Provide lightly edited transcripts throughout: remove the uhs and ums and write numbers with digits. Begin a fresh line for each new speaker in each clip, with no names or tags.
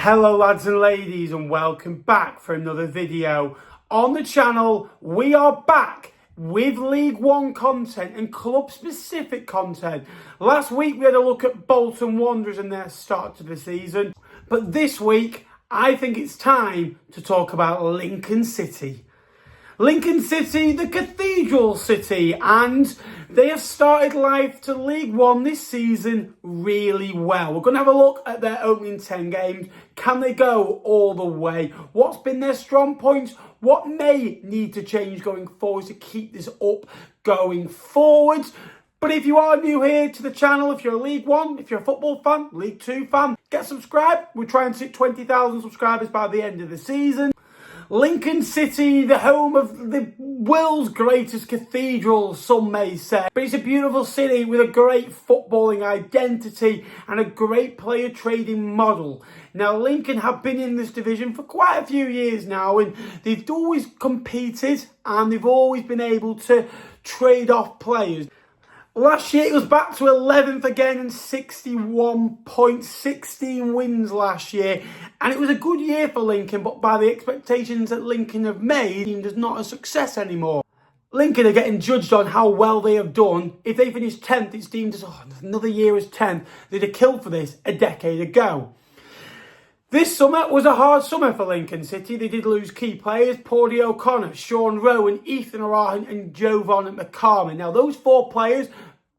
Hello lads and ladies, and welcome back for another video. On the channel, we are back with League One content and club specific content. Last week we had a look at Bolton Wanderers and their start to the season. But this week, I think it's time to talk about Lincoln City. Lincoln City, the Cathedral City, and they have started life to League One this season really well. We're going to have a look at their opening 10 games. Can they go all the way? What's been their strong points? What may need to change going forward to keep this up going forward? But if you are new here to the channel, if you're a League One, if you're a football fan, League Two fan, get subscribed. We're trying to hit 20,000 subscribers by the end of the season. Lincoln City, the home of the world's greatest cathedral, some may say. But it's a beautiful city with a great footballing identity and a great player trading model. Now, Lincoln have been in this division for quite a few years now, and they've always competed and they've always been able to trade off players. Last year, it was back to 11th again and 61 points, 16 wins last year. And it was a good year for Lincoln, but by the expectations that Lincoln have made, it is not a success anymore. Lincoln are getting judged on how well they have done. If they finish 10th, it's deemed as another year as 10th. They'd have killed for this a decade ago. This summer was a hard summer for Lincoln City. They did lose key players, Paudie O'Connor, Sean Rowan, Ethan Arahan and Jovan McCarman. Now, those four players,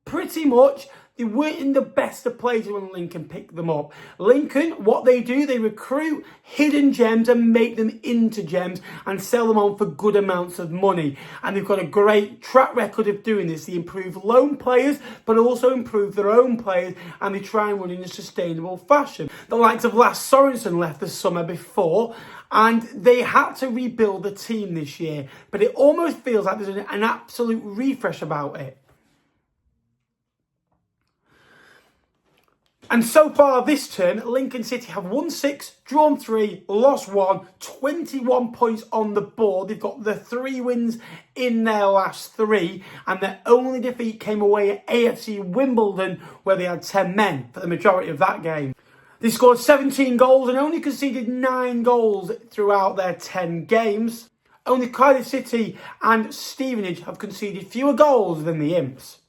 pretty much, they weren't in the best of places when Lincoln picked them up. Lincoln, what they do, they recruit hidden gems and make them into gems and sell them on for good amounts of money. And they've got a great track record of doing this. They improve loan players, but also improve their own players, and they try and run in a sustainable fashion. The likes of Lasse Sorensen left the summer before, and they had to rebuild the team this year. But it almost feels like there's an absolute refresh about it. And so far this term, Lincoln City have won 6, drawn 3, lost 1, 21 points on the board. They've got the 3 wins in their last 3, and their only defeat came away at AFC Wimbledon, where they had 10 men for the majority of that game. They scored 17 goals and only conceded 9 goals throughout their 10 games. Only Cardiff City and Stevenage have conceded fewer goals than the Imps.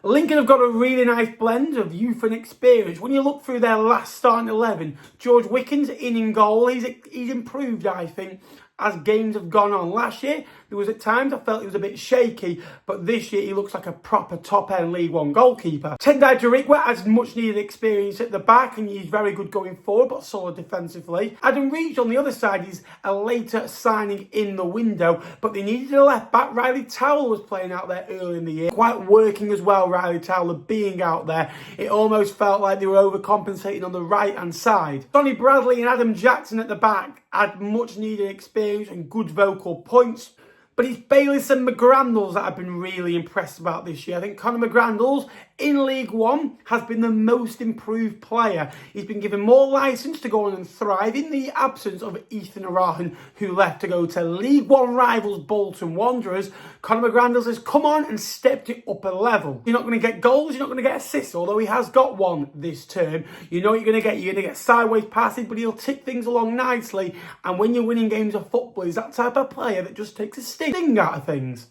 Lincoln have got a really nice blend of youth and experience. When you look through their last starting 11, George Wickens in goal. He's improved, I think, as games have gone on. Last year, there was at times I felt he was a bit shaky, but this year he looks like a proper top-end League One goalkeeper. Tendai Jarigwa has much needed experience at the back, and he's very good going forward, but solid defensively. Adam Reach on the other side is a later signing in the window, but they needed a left back. Riley Towler was playing out there early in the year, quite working as well. Riley Towler being out there, it almost felt like they were overcompensating on the right-hand side. Sonny Bradley and Adam Jackson at the back had much needed experience and good vocal points. But it's Bayliss and McGrandles that I've been really impressed about this year. I think Conor McGrandles in League One has been the most improved player. He's been given more licence to go on and thrive in the absence of Ethan Arahan, who left to go to League One rivals Bolton Wanderers. Conor McGrandles has come on and stepped it up a level. You're not going to get goals, you're not going to get assists, although he has got one this term. You know what you're going to get. You're going to get sideways passes, but he'll tick things along nicely. And when you're winning games of football, he's that type of player that just takes a sting out of things.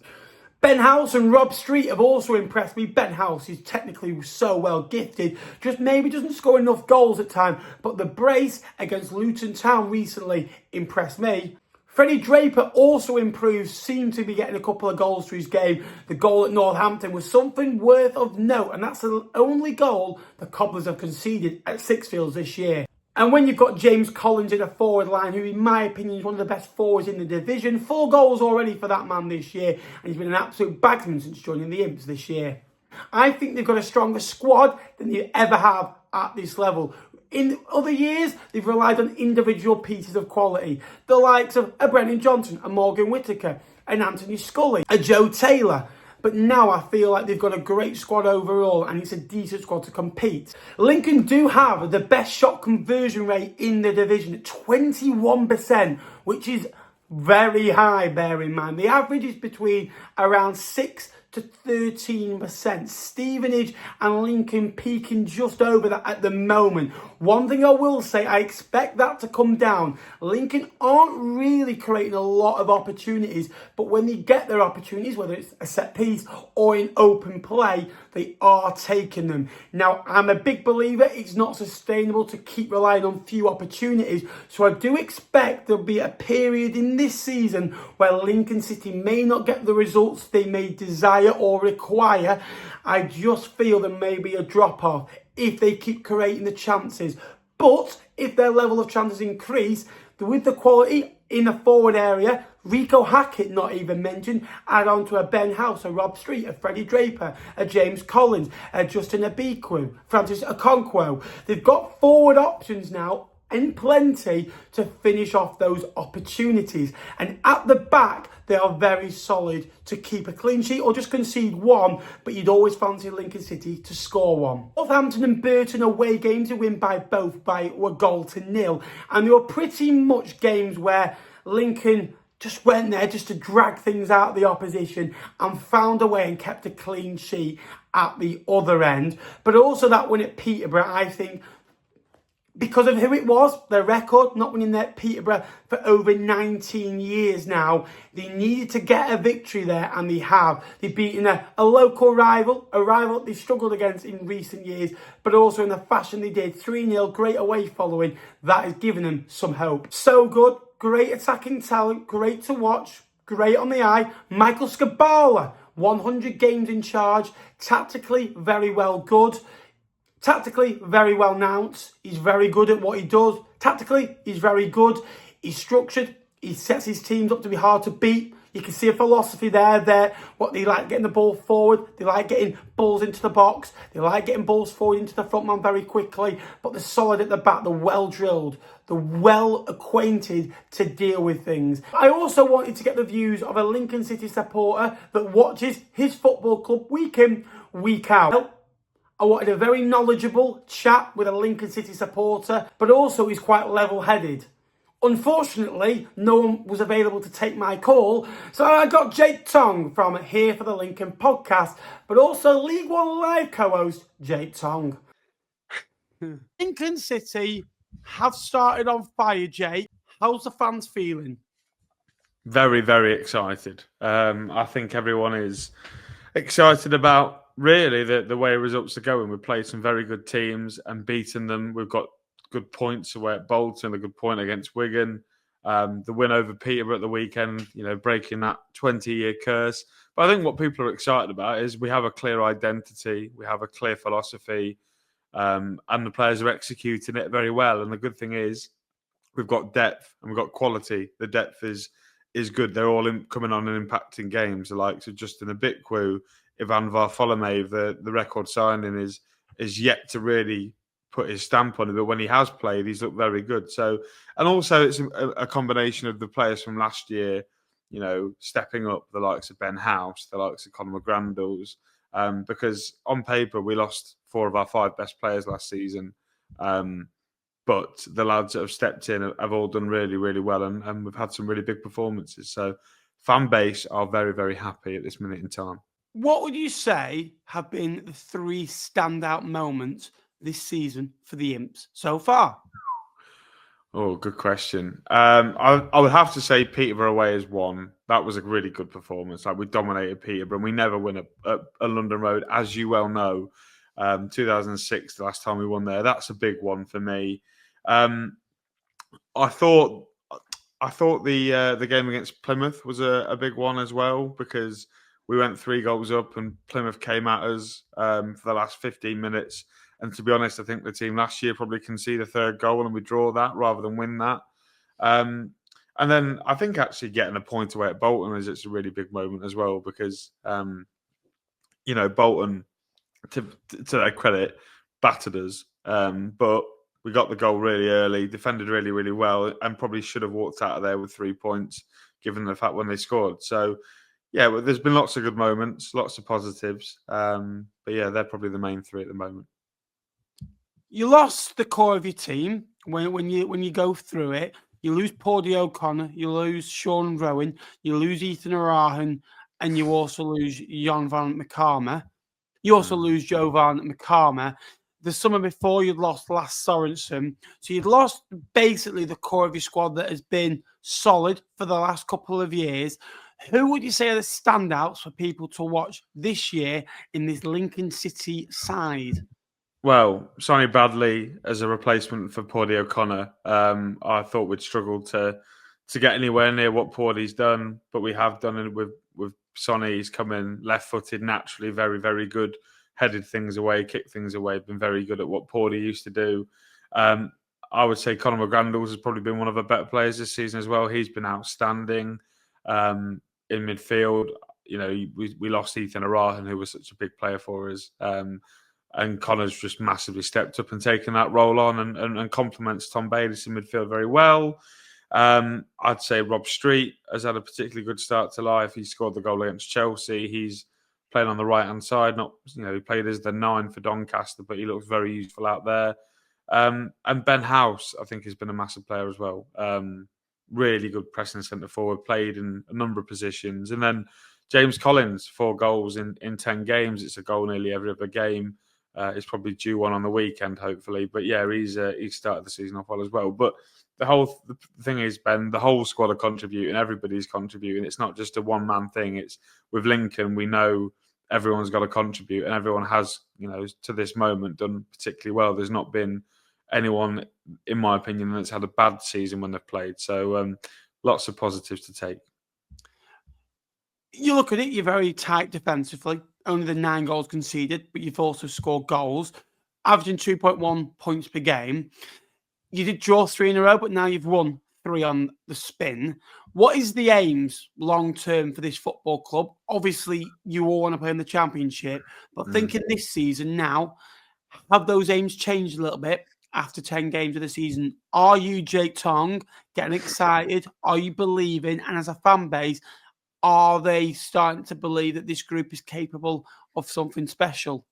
Ben House and Rob Street have also impressed me. Ben House is technically so well gifted, just maybe doesn't score enough goals at times, but the brace against Luton Town recently impressed me. Freddie Draper also improved, seemed to be getting a couple of goals through his game. The goal at Northampton was something worth of note, and that's the only goal the Cobblers have conceded at Sixfields this year. And when you've got James Collins in a forward line, who in my opinion is one of the best forwards in the division, 4 goals already for that man this year, and he's been an absolute bagsman since joining the Imps this year. I think they've got a stronger squad than they ever have at this level. In other years, they've relied on individual pieces of quality. The likes of a Brennan Johnson, a Morgan Whittaker, an Anthony Scully, a Joe Taylor. But now I feel like they've got a great squad overall, and it's a decent squad to compete. Lincoln do have the best shot conversion rate in the division at 21%, which is very high, bear in mind. The average is between around 6 to 13%. Stevenage and Lincoln peaking just over that at the moment. One thing I will say, I expect that to come down. Lincoln aren't really creating a lot of opportunities, but when they get their opportunities, whether it's a set piece or in open play, they are taking them. Now, I'm a big believer it's not sustainable to keep relying on few opportunities, so I do expect there'll be a period in this season where Lincoln City may not get the results they may desire or require. I just feel there may be a drop-off if they keep creating the chances. But if their level of chances increase, with the quality in the forward area, Rico Hackett not even mentioned, add on to a Ben House, a Rob Street, a Freddie Draper, a James Collins, a Justin Abiku, Francis Okonkwo. They've got forward options now and plenty to finish off those opportunities. And at the back, they are very solid to keep a clean sheet or just concede one, but you'd always fancy Lincoln City to score one. Northampton and Burton away games to win by both by a 1-0. And they were pretty much games where Lincoln just went there just to drag things out of the opposition and found a way and kept a clean sheet at the other end. But also that win at Peterborough, I think, because of who it was, their record, not winning there at Peterborough for over 19 years now. They needed to get a victory there, and they have. They've beaten a local rival, a rival they've struggled against in recent years, but also in the fashion they did. 3-0, great away following. That has given them some hope. So good, great attacking talent, great to watch, great on the eye. Michael Scabala, 100 games in charge, tactically very well good. Tactically, very well announced. He's very good at what he does. Tactically, he's very good. He's structured. He sets his teams up to be hard to beat. You can see a philosophy there. What they like getting the ball forward. They like getting balls into the box. They like getting balls forward into the front man very quickly. But they're solid at the back. They're well drilled. They're well acquainted to deal with things. I also wanted to get the views of a Lincoln City supporter that watches his football club week in, week out. I wanted a very knowledgeable chat with a Lincoln City supporter, but also he's quite level-headed. Unfortunately, no one was available to take my call, so I got Jake Tong from Here for the Lincoln podcast, but also League One Live co-host Jake Tong. Lincoln City have started on fire, Jake. How's the fans feeling?
Very, very excited. I think everyone is excited about really the way results are going. We've played some very good teams and beaten them. We've got good points away at Bolton, a good point against Wigan. The win over Peterborough at the weekend, breaking that 20-year curse. But I think what people are excited about is we have a clear identity, we have a clear philosophy, and the players are executing it very well. And the good thing is we've got depth and we've got quality. The depth is good. They're all coming on and impacting games. The likes of Justin Abiku, Ivan Varfolomei, the record signing is yet to really put his stamp on it, but when he has played, he's looked very good. So, and also it's a combination of the players from last year, stepping up, the likes of Ben House, the likes of Conor McGrandles, because on paper we lost 4 of our 5 best players last season, but the lads that have stepped in have all done really, really well, and we've had some really big performances. So, fan base are very, very happy at this minute in time.
What would you say have been the 3 standout moments this season for the Imps so far?
Oh, good question. I would have to say Peterborough away is one. That was a really good performance. Like, we dominated Peterborough, and we never win at London Road, as you well know. 2006, the last time we won there. That's a big one for me. I thought the game against Plymouth was a big one as well, because we went 3 goals up and Plymouth came at us for the last 15 minutes. And to be honest, I think the team last year probably concede a 3rd goal and we draw that rather than win that. And then I think actually getting a point away at Bolton it's a really big moment as well, because, Bolton, to their credit, battered us. But we got the goal really early, defended really, really well, and probably should have walked out of there with 3 points, given the fact when they scored. So, yeah, well, there's been lots of good moments, lots of positives. But yeah, they're probably the main 3 at the moment.
You lost the core of your team when you go through it. You lose Paudie O'Connor, you lose Sean Rowan, you lose Ethan Arahan, and you also lose Jan van McCarmer. You also lose Joe van McCarmer. The summer before, you'd lost Lars Sorensen. So you'd lost basically the core of your squad that has been solid for the last couple of years. Who would you say are the standouts for people to watch this year in this Lincoln City side?
Well, Sonny Bradley as a replacement for Paudie O'Connor, I thought we'd struggle to get anywhere near what Paudie's done, but we have done it with Sonny. He's come in left-footed, naturally, very, very good, headed things away, kicked things away, been very good at what Paudie used to do. I would say Conor McGrandles has probably been one of the better players this season as well. He's been outstanding in midfield. You know, we lost Ethan Arahan, who was such a big player for us. And Connor's just massively stepped up and taken that role on and complements Tom Bayliss in midfield very well. I'd say Rob Street has had a particularly good start to life. He scored the goal against Chelsea. He's playing on the right-hand side. He played as the 9 for Doncaster, but he looks very useful out there. And Ben House, I think, has been a massive player as well. Really good pressing centre forward, played in a number of positions. And then James Collins, 4 goals in 10 games. It's a goal nearly every other game. It's probably due one on the weekend, hopefully. But yeah, he's started the season off well as well. But the thing is, Ben, the whole squad are contributing. Everybody's contributing. It's not just a one-man thing. It's with Lincoln, we know everyone's got to contribute, and everyone has, to this moment, done particularly well. There's not been anyone, in my opinion, that's had a bad season when they've played. So lots of positives to take.
You look at it, you're very tight defensively. Only the 9 goals conceded, but you've also scored goals, averaging 2.1 points per game. You did draw 3 in a row, but now you've won 3 on the spin. What is the aims long-term for this football club? Obviously, you all want to play in the Championship, but thinking this season now, have those aims changed a little bit after 10 games of the season? Are you, Jake Tong, getting excited? Are you believing? And as a fan base, are they starting to believe that this group is capable of something special?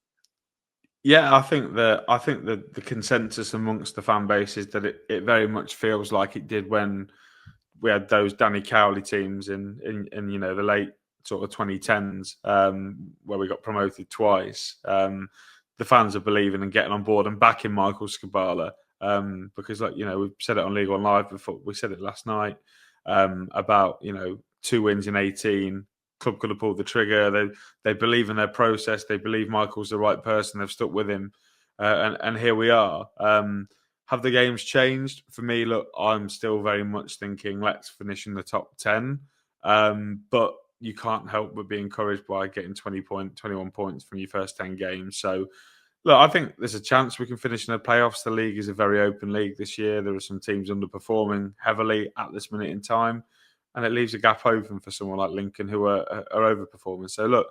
Yeah, I think the consensus amongst the fan base is that it very much feels like it did when we had those Danny Cowley teams in the late sort of 2010s, where we got promoted twice. The fans are believing and getting on board and backing Michael Skubala, because we've said it on League One Live before. We said it last night about 2 wins in 18. Club could have pulled the trigger. They believe in their process. They believe Michael's the right person. They've stuck with him, and here we are. Have the games changed? For me, look, I'm still very much thinking let's finish in the top 10. But you can't help but be encouraged by getting 21 points from your first 10 games. So, look, I think there's a chance we can finish in the playoffs. The league is a very open league this year. There are some teams underperforming heavily at this minute in time, and it leaves a gap open for someone like Lincoln who are overperforming. So, look,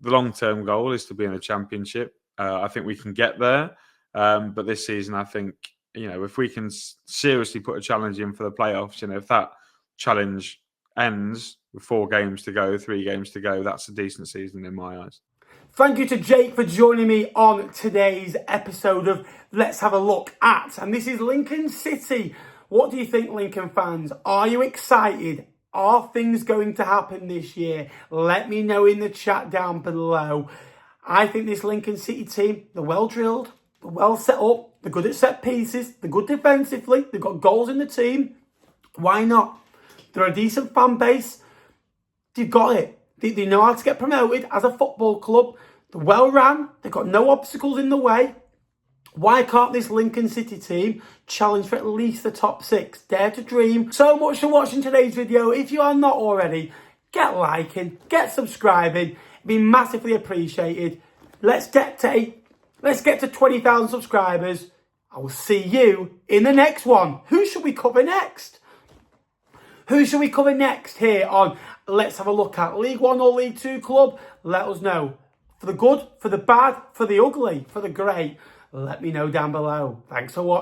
the long-term goal is to be in the Championship. I think we can get there. But this season, I think, if we can seriously put a challenge in for the playoffs, if that challenge ends with 4 games to go, 3 games to go, that's a decent season in my eyes.
Thank you to Jake for joining me on today's episode of Let's Have a Look At. And this is Lincoln City. What do you think, Lincoln fans? Are you excited? Are things going to happen this year? Let me know in the chat down below. I think this Lincoln City team, they're well drilled, they're well set up, they're good at set pieces, they're good defensively, they've got goals in the team. Why not? They're a decent fan base. They've got it. They know how to get promoted as a football club. They're well run. They've got no obstacles in the way. Why can't this Lincoln City team challenge for at least the top 6? Dare to dream. So much for watching today's video. If you are not already, get liking, get subscribing. It'd be massively appreciated. Let's get to 20,000 subscribers. I will see you in the next one. Who should we cover next? Who should we cover next here on Let's Have a Look At? League 1 or League 2 club? Let us know. For the good, for the bad, for the ugly, for the great. Let me know down below. Thanks for watching.